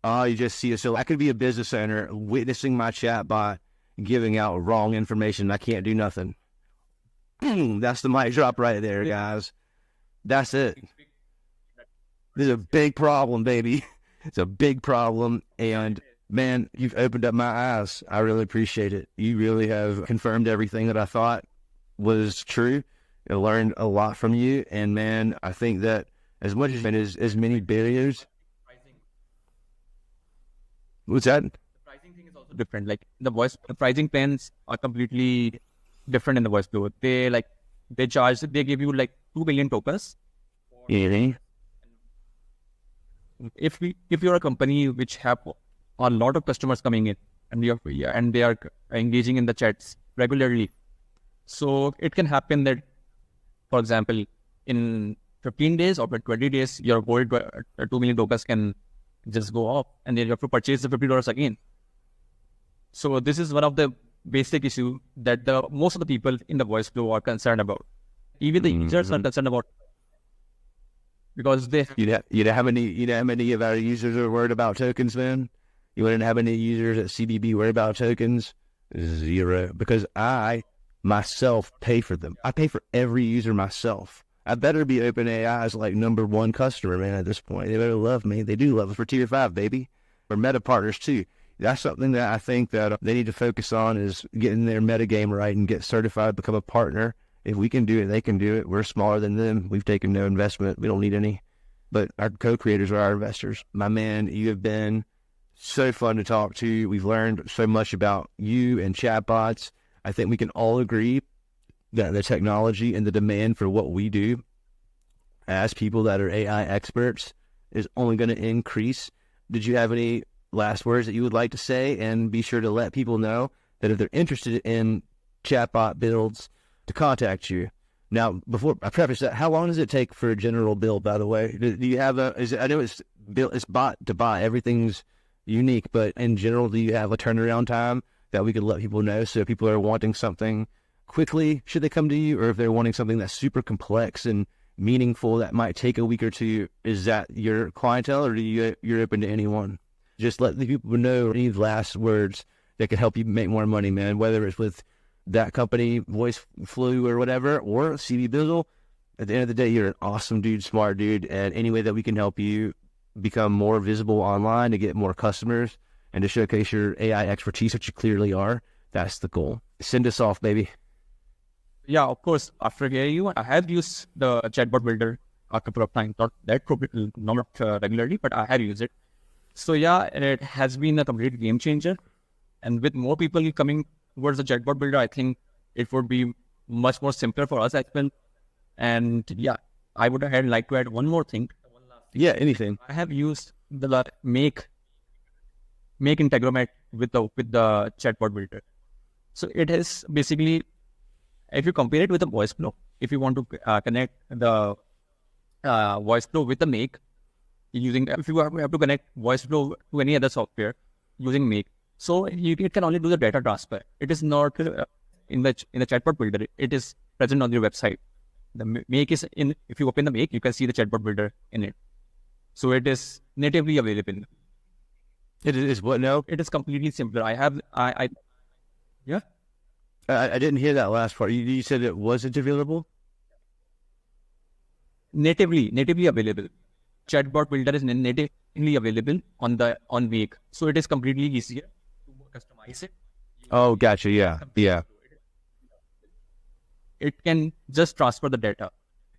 Oh, you just see it. So I could be a business owner witnessing my chatbot giving out wrong information. I can't do nothing. That's the mic drop right there, guys. That's it. This is a big problem, baby. It's a big problem. And man, you've opened up my eyes. I really appreciate it. You really have confirmed everything that I thought was true. I learned a lot from you. And man, I think that as much as many barriers. What's that? The pricing thing is also different. Like the pricing plans are completely different in the VoiceFlow. They give you like 2 million tokens. Mm-hmm. If you're a company which have a lot of customers coming in and they are engaging in the chats regularly, so it can happen that, for example, in 15 days or 20 days, your gold 2 million tokens can just go off, and then you have to purchase the $50 again. So this is one of the basic issue that most of the people in the VoiceFlow are concerned about. Even the users are concerned about, because they. You know how many of our users are worried about tokens, man? You wouldn't have any users at CBB worried about tokens? 0. Because I myself pay for them. I pay for every user myself. I better be OpenAI's like #1 customer, man, at this point. They better love me. They do love us. For Tier 5, baby. We're meta partners too. That's something that I think that they need to focus on, is getting their meta game right and get certified, become a partner. If we can do it, they can do it. We're smaller than them. We've taken no investment. We don't need any. But our co-creators are our investors. My man, you have been so fun to talk to. We've learned so much about you and chatbots. I think we can all agree that the technology and the demand for what we do as people that are AI experts is only going to increase. Did you have any last words that you would like to say? And be sure to let people know that if they're interested in chatbot builds, to contact you. Now, before I preface that, how long does it take for a general build, by the way? Do you have I know it's built, it's bot to bot, everything's unique, but in general, do you have a turnaround time that we could let people know? So if people are wanting something quickly, should they come to you? Or if they're wanting something that's super complex and meaningful that might take a week or two, is that your clientele, or you're open to anyone? Just let the people know any last words that could help you make more money, man, whether it's with that company, VoiceFlow or whatever, or CB Bizzle. At the end of the day, you're an awesome dude, smart dude, and any way that we can help you become more visible online, to get more customers, and to showcase your AI expertise, which you clearly are, that's the goal. Send us off, baby. Yeah, of course. After hearing you, I have used the Chatbot Builder a couple of times, not regularly, but I have used it. So yeah, it has been a complete game changer. And with more people coming towards the Chatbot Builder, I think it would be much more simpler for us as well. And yeah, I would have like to add one more thing. Yeah, anything. I have used the make integromat with the Chatbot Builder. So it is basically, if you compare it with the VoiceFlow, if you want to connect the VoiceFlow with the make, if you have to connect VoiceFlow to any other software using make, so it can only do the data transfer. It is not in the Chatbot Builder. It is present on your website. The make is in, if you open the make, you can see the chatbot builder in it. So it is natively available. It is what now? It is completely simpler. Yeah. I didn't hear that last part. You said it wasn't available? Natively available. Chatbot builder is natively available on Make. So it is completely easier to customize it. Oh, gotcha. Yeah. Yeah. It can just transfer the data.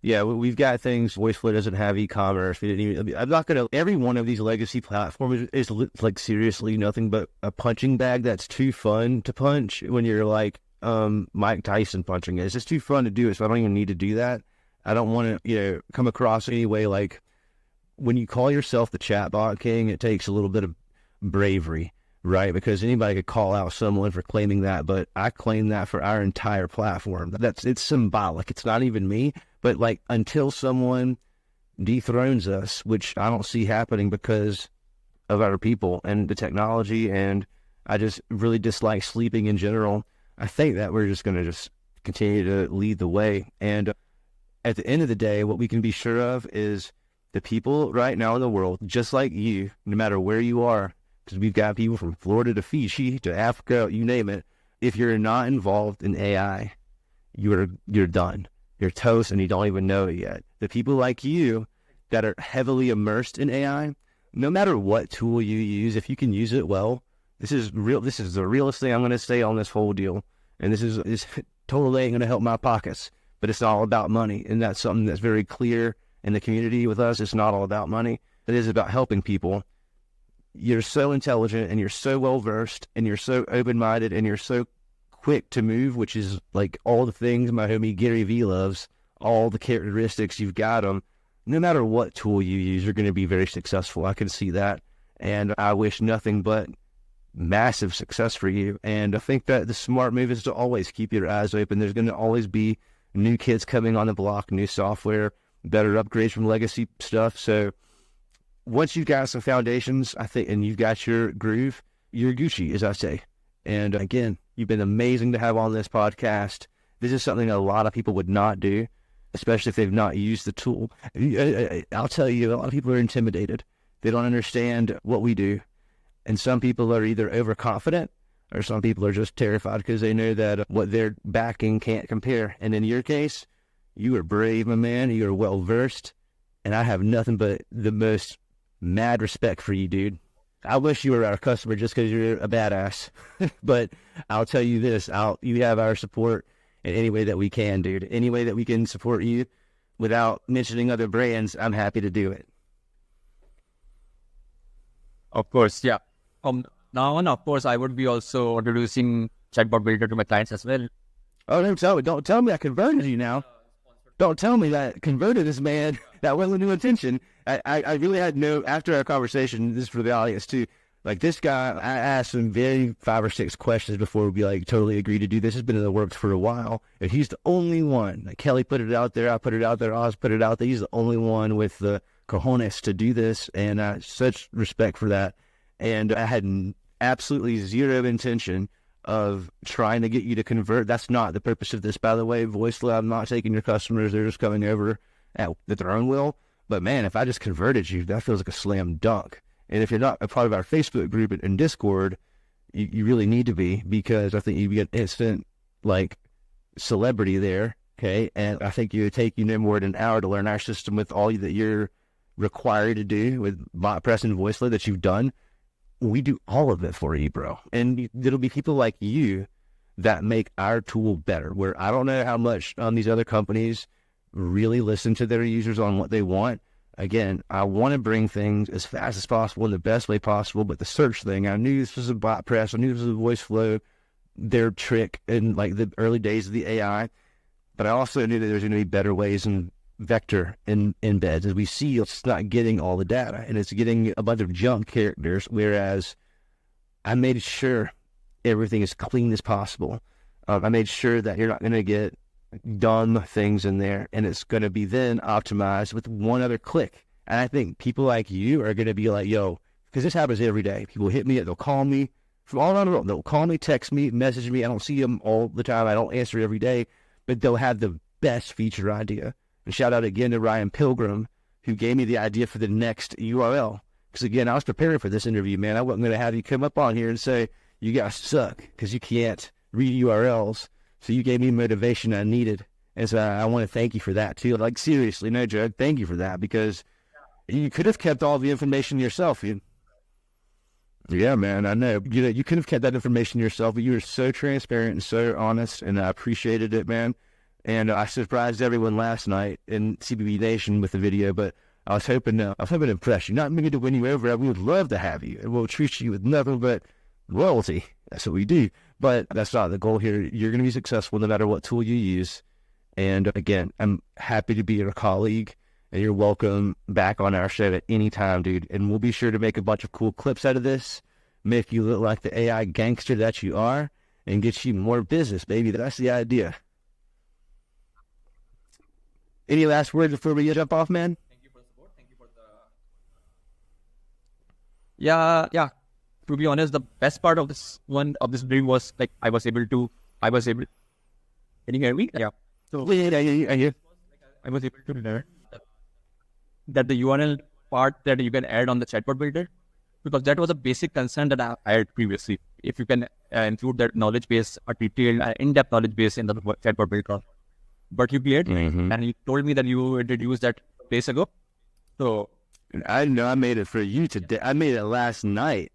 Yeah, we've got things. VoiceFlow doesn't have e-commerce. We didn't even, I'm not going to, every one of these legacy platforms is like seriously nothing but a punching bag that's too fun to punch when you're like Mike Tyson punching it. It's just too fun to do it, so I don't even need to do that. I don't want to, come across anyway like when you call yourself the Chatbot King, it takes a little bit of bravery, right? Because anybody could call out someone for claiming that, but I claim that for our entire platform. It's symbolic. It's not even me. But like until someone dethrones us, which I don't see happening because of our people and the technology, and I just really dislike sleeping in general, I think that we're just going to just continue to lead the way. And at the end of the day, what we can be sure of is the people right now in the world, just like you, no matter where you are, because we've got people from Florida to Fiji to Africa, you name it. If you're not involved in AI, you're done. You're toast and you don't even know it yet. The people like you that are heavily immersed in AI, no matter what tool you use, if you can use it well, this is the realest thing I'm going to say on this whole deal. And this totally ain't going to help my pockets, but it's all about money. And that's something that's very clear in the community with us. It's not all about money. It is about helping people. You're so intelligent and you're so well-versed and you're so open-minded and you're so quick to move, which is like all the things my homie Gary Vee loves, all the characteristics, you've got them. No matter what tool you use, you're going to be very successful. I can see that. And I wish nothing but massive success for you. And I think that the smart move is to always keep your eyes open. There's going to always be new kids coming on the block, new software, better upgrades from legacy stuff. So once you've got some foundations, I think, and you've got your groove, you're Gucci, as I say. And again, you've been amazing to have on this podcast. This is something a lot of people would not do, especially if they've not used the tool. I'll tell you, a lot of people are intimidated. They don't understand what we do. And some people are either overconfident or some people are just terrified because they know that what they're backing can't compare. And in your case, you are brave, my man. You are well-versed. And I have nothing but the most mad respect for you, dude. I wish you were our customer just because you're a badass. But I'll tell you this, you have our support in any way that we can, dude. Any way that we can support you without mentioning other brands, I'm happy to do it. Of course, yeah. Now on, of course, I would be also introducing Chatbot Builder to my clients as well. Oh, don't tell me I converted you now. Don't tell me that converted this man. That wasn't new intention. I really had after our conversation, this is for the audience too, like this guy, I asked him 5 or 6 questions before we like totally agreed to do this. It's been in the works for a while. And he's the only one. Like Kelly put it out there. I put it out there. Oz put it out there. He's the only one with the cojones to do this. And such respect for that. And I had absolutely zero intention of trying to get you to convert. That's not the purpose of this, by the way. VoiceFlow, I'm not taking your customers. They're just coming over at their own will. But man, if I just converted you, that feels like a slam dunk. And if you're not a part of our Facebook group and Discord, you really need to be, because I think you get instant like celebrity there. Okay. And I think it would take you no more than an hour to learn our system with all that you're required to do with bot press and VoiceFlow that you've done. We do all of it for you, bro. And it'll be people like you that make our tool better, where I don't know how much these other companies really listen to their users on what they want. Again, I want to bring things as fast as possible in the best way possible, but the search thing, I knew this was a bot press, I knew this was a VoiceFlow, their trick in like the early days of the AI, but I also knew that there's going to be better ways and vector in embeds. As we see, it's not getting all the data and it's getting a bunch of junk characters, whereas I made sure everything is clean as possible. I made sure that you're not going to get dumb things in there, and it's going to be then optimized with one other click. And I think people like you are going to be like, yo, because this happens every day. People hit me, they'll call me from all around the world. They'll call me, text me, message me. I don't see them all the time. I don't answer every day, but they'll have the best feature idea. And shout out again to Ryan Pilgrim, who gave me the idea for the next URL. Because again, I was preparing for this interview, man. I wasn't going to have you come up on here and say, you guys suck because you can't read URLs. So you gave me motivation I needed. And so I want to thank you for that too. Like seriously, no joke. Thank you for that, because you could have kept all the information yourself. Yeah, man, I know. You could have kept that information yourself, but you were so transparent and so honest, and I appreciated it, man. And I surprised everyone last night in CBB Nation with the video, but I was hoping to impress you. Not maybe to win you over. We would love to have you, and we'll treat you with nothing but loyalty. That's what we do. But that's not the goal here. You're going to be successful no matter what tool you use. And again, I'm happy to be your colleague, and you're welcome back on our show at any time, dude. And we'll be sure to make a bunch of cool clips out of this, make you look like the AI gangster that you are, and get you more business, baby. That's the idea. Any last words before we jump off, man? Thank you for the support. Thank you for the... Yeah. To be honest, the best part of this dream was like I was able. Can you hear me? Yeah. So I hear. I was able to learn that the URL part that you can add on the chatbot builder, because that was a basic concern that I had previously. If you can include that knowledge base, a detailed, in-depth knowledge base in the chatbot builder. But you cleared, and you told me that you introduced that days ago. So I know I made it for you today. I made it last night.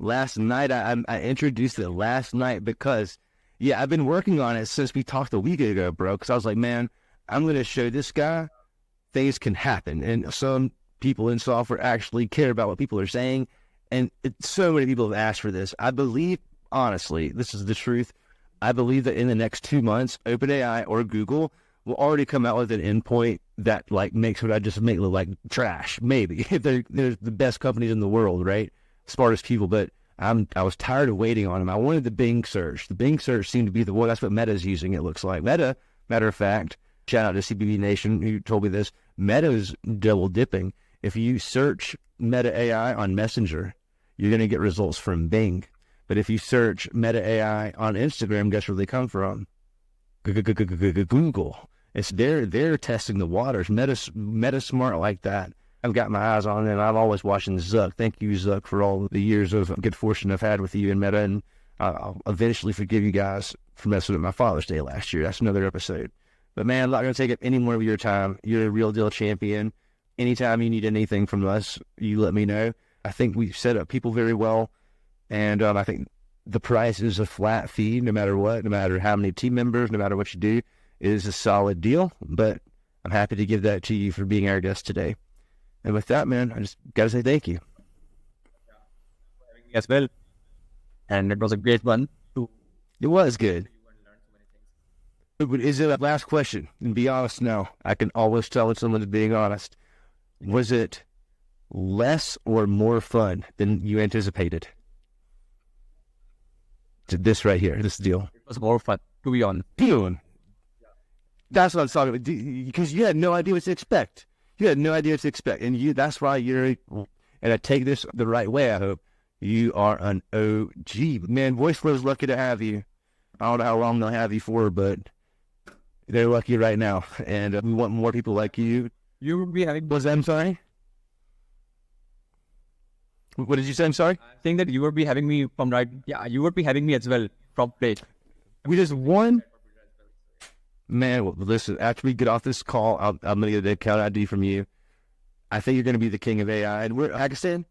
I introduced it last night because, yeah, I've been working on it since we talked a week ago, bro. Because I was like, man, I'm going to show this guy things can happen. And some people in software actually care about what people are saying. And so many people have asked for this. I believe, honestly, this is the truth. I believe that in the next 2 months, OpenAI or Google will already come out with an endpoint that like makes what I just make look like trash. Maybe if they're the best companies in the world, right? Smartest people. But I was tired of waiting on them. I wanted the Bing search. The Bing search seemed to be the one. That's what Meta's using. It looks like Meta. Matter of fact, shout out to CBB Nation who told me this. Meta's double dipping. If you search Meta AI on Messenger, you're going to get results from Bing. But if you search Meta AI on Instagram, guess where they come from? Google. It's they're testing the waters. Meta smart like that. I've got my eyes on it, and I'm always watching Zuck. Thank you, Zuck, for all the years of good fortune I've had with you and Meta, and I'll eventually forgive you guys for messing with my Father's Day last year. That's another episode. But man, I'm not going to take up any more of your time. You're a real deal champion. Anytime you need anything from us, you let me know. I think we've set up people very well. And I think the price is a flat fee, no matter what, no matter how many team members, no matter what you do. It is a solid deal, but I'm happy to give that to you for being our guest today. And with that, man, I just got to say thank you. As well. And it was a great one. It was good. Is it a last question? And be honest now. I can always tell when someone's being honest. Was it less or more fun than you anticipated? This right here, this deal. It was more fun, to be honest. That's what I'm talking about. Because you had no idea what to expect. And that's why and I take this the right way, I hope. You are an OG. Man, VoiceFlow's lucky to have you. I don't know how long they'll have you for, but they're lucky right now. And we want more people like you. You would be having... Was that, I'm sorry? What did you say? I'm sorry? I'm saying that you would be having me from right... Yeah, you would be having me as well from play. We just won? Man, well, listen, after we get off this call, I'm going to get the account ID from you. I think you're going to be the king of AI. And we're Pakistan.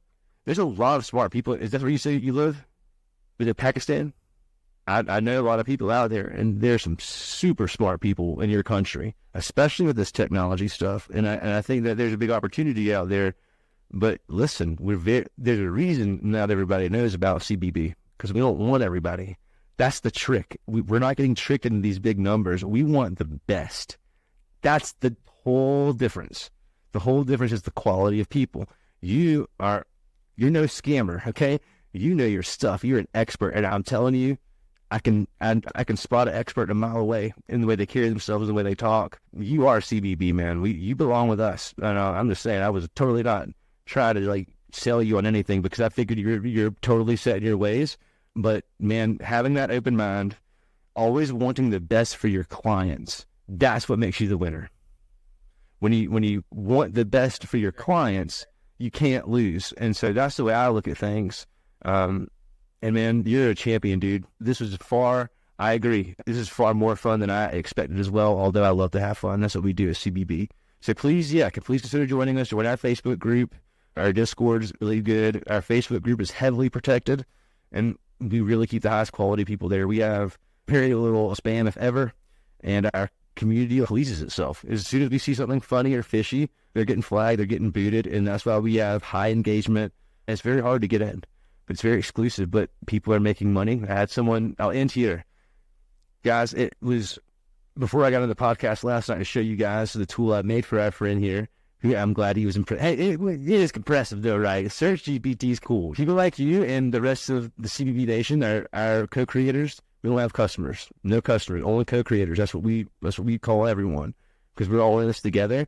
There's a lot of smart people. Is that where you say you live? Is it Pakistan? I know a lot of people out there, and there's some super smart people in your country, especially with this technology stuff. And I think that there's a big opportunity out there. But listen, there's a reason not everybody knows about CBB, because we don't want everybody. That's the trick. We're not getting tricked into these big numbers. We want the best. That's the whole difference. The whole difference is the quality of people. You're no scammer, okay? You know your stuff. You're an expert, and I'm telling you, I can spot an expert a mile away in the way they carry themselves, the way they talk. You are CBB, man. You belong with us. And I'm just saying, I was totally not trying to like sell you on anything, because I figured you're totally set in your ways. But man, having that open mind, always wanting the best for your clients, that's what makes you the winner. When you want the best for your clients, you can't lose. And so that's the way I look at things. And man, you're a champion, dude. I agree. This is far more fun than I expected as well, although I love to have fun. That's what we do at CBB. So please consider joining us. Join our Facebook group. Our Discord is really good. Our Facebook group is heavily protected, and we really keep the highest quality people there. We have very little spam, if ever, and our community polices itself. As soon as we see something funny or fishy, they're getting flagged, they're getting booted, and that's why we have high engagement. It's very hard to get in, but it's very exclusive, but people are making money. I'll end here. Guys, it was before I got on the podcast last night to show you guys the tool I made for our friend here. I'm glad he was impressed. Hey, it is impressive though, right? Search GPT is cool. People like you and the rest of the CBB Nation, our co-creators, we don't have customers. No customers, only co-creators. That's what we call everyone, because we're all in this together.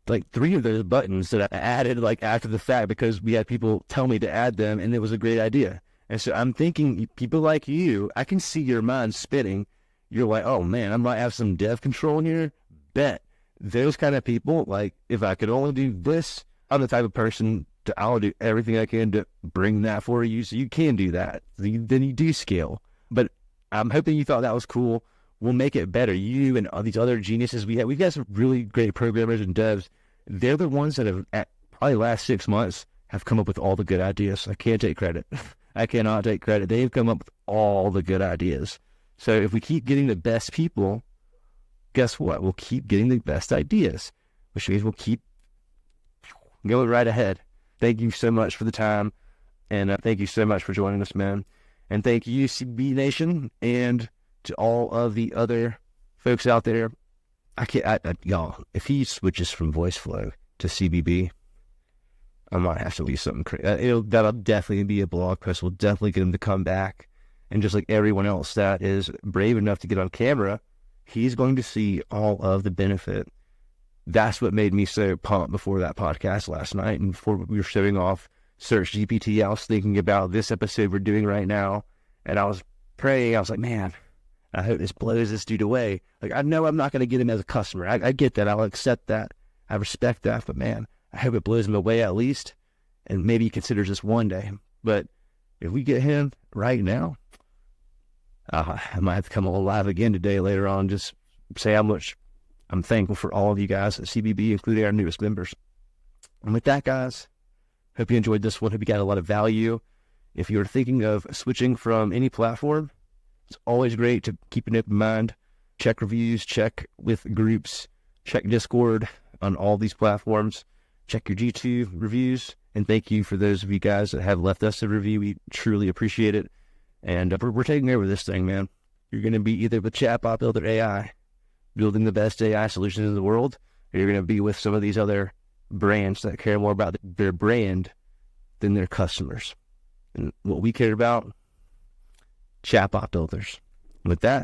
Like 3 of those buttons that I added like after the fact because we had people tell me to add them, and it was a great idea. And so I'm thinking, people like you, I can see your mind spinning. You're like, oh man, I might have some dev control here. Bet. Those kind of people, like, if I could only do this, I'm the type of person I'll do everything I can to bring that for you, so you can do that. Then you do scale. But I'm hoping you thought that was cool. We'll make it better. You and all these other geniuses we've got some really great programmers and devs. They're the ones that have, at probably last 6 months, have come up with all the good ideas. I can't take credit. I cannot take credit. They've come up with all the good ideas. So if we keep getting the best people, guess what? We'll keep getting the best ideas, which means we'll keep going right ahead. Thank you so much for the time, and thank you so much for joining us, man. And thank you, CB Nation, and to all of the other folks out there. Y'all, if he switches from VoiceFlow to CBB, I might have to leave something crazy. That'll definitely be a blog post. We'll definitely get him to come back. And just like everyone else that is brave enough to get on camera, he's going to see all of the benefit. That's what made me so pumped before that podcast last night. And before we were showing off Search GPT, I was thinking about this episode we're doing right now. And I was praying. I was like, man, I hope this blows this dude away. Like, I know I'm not going to get him as a customer. I get that. I'll accept that. I respect that. But man, I hope it blows him away at least, and maybe he considers this one day. But if we get him right now, I might have to come alive again today later on, just say how much I'm thankful for all of you guys at CBB, including our newest members. And with that, guys, hope you enjoyed this one. Hope you got a lot of value. If you're thinking of switching from any platform, it's always great to keep an open mind, check reviews, check with groups, check Discord on all these platforms. Check your G2 reviews, and thank you for those of you guys that have left us a review. We truly appreciate it, and we're taking over this thing, man. You're going to be either with Chatbot Builder AI, building the best AI solutions in the world, or you're going to be with some of these other brands that care more about their brand than their customers. And what we care about, Chatbot Builders. With that,